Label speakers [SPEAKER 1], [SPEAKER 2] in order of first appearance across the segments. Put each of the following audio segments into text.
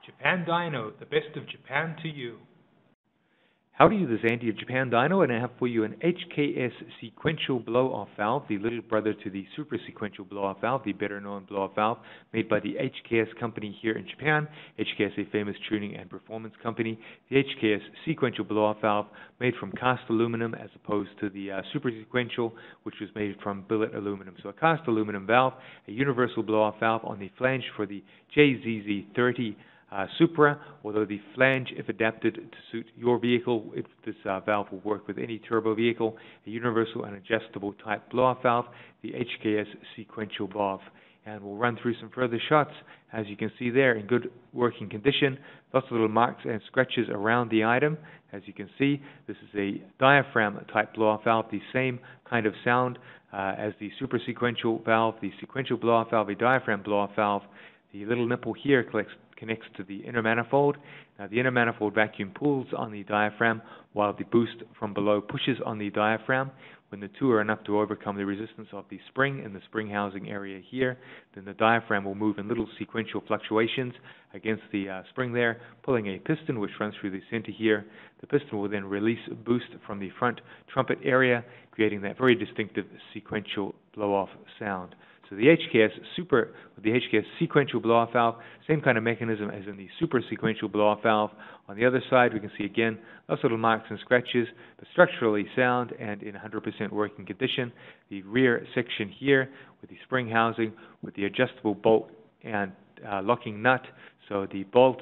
[SPEAKER 1] Japan Dyno, the best of Japan to you.
[SPEAKER 2] Howdy, this is Andy of Japan Dyno, and I have for you an HKS sequential blow-off valve, the little brother to the super sequential blow-off valve, the better known blow-off valve made by the HKS company here in Japan. HKS, a famous tuning and performance company. The HKS sequential blow-off valve made from cast aluminum as opposed to the super sequential, which was made from billet aluminum. So a cast aluminum valve, a universal blow-off valve on the flange for the JZZ30 Supra, although the flange, if adapted to suit your vehicle, this valve will work with any turbo vehicle, a universal and adjustable type blow-off valve, the HKS sequential valve. And we'll run through some further shots. As you can see there, in good working condition, lots of little marks and scratches around the item. As you can see, this is a diaphragm type blow-off valve, the same kind of sound as the super sequential valve, the sequential blow-off valve, a diaphragm blow-off valve. The little nipple here connects to the inner manifold. Now the inner manifold vacuum pulls on the diaphragm while the boost from below pushes on the diaphragm. When the two are enough to overcome the resistance of the spring in the spring housing area here, then the diaphragm will move in little sequential fluctuations against the spring there, pulling a piston which runs through the center here. The piston will then release a boost from the front trumpet area, creating that very distinctive sequential blow-off sound. So the HKS sequential blow-off valve, same kind of mechanism as in the super sequential blow-off valve. On the other side, we can see again those little marks and scratches, but structurally sound and in 100% working condition. The rear section here with the spring housing, with the adjustable bolt and locking nut, so the bolt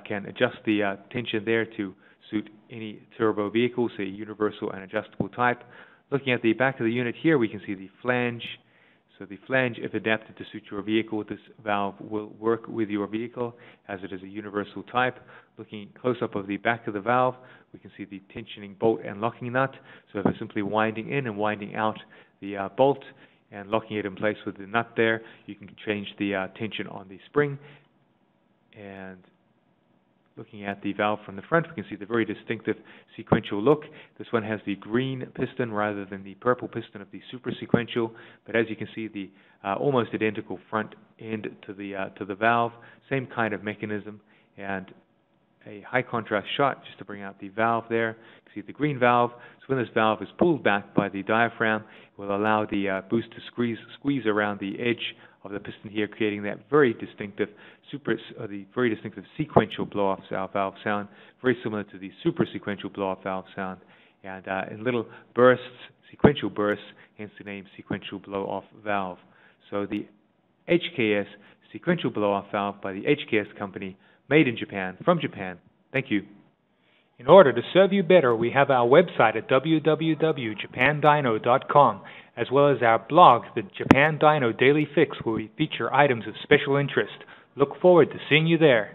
[SPEAKER 2] can adjust the tension there to suit any turbo vehicle, say universal and adjustable type. Looking at the back of the unit here, we can see the flange. So the flange, if adapted to suit your vehicle, this valve will work with your vehicle as it is a universal type. Looking close up of the back of the valve, we can see the tensioning bolt and locking nut. So by simply winding in and winding out the bolt and locking it in place with the nut there, you can change the tension on the spring. And looking at the valve from the front, we can see the very distinctive sequential look. This one has the green piston rather than the purple piston of the super sequential, but as you can see, the almost identical front end to the valve, same kind of mechanism, and a high contrast shot just to bring out the valve there. You can see the green valve. So when this valve is pulled back by the diaphragm, it will allow the boost to squeeze around the edge of the piston here, creating that very distinctive sequential blow-off valve sound, very similar to the super sequential blow-off valve sound, and in little bursts, sequential bursts, hence the name sequential blow-off valve. So the HKS sequential blow-off valve by the HKS company, made in Japan, from Japan. Thank you.
[SPEAKER 1] In order to serve you better, we have our website at www.japandyno.com, as well as our blog, the Japan Dyno Daily Fix, where we feature items of special interest. Look forward to seeing you there.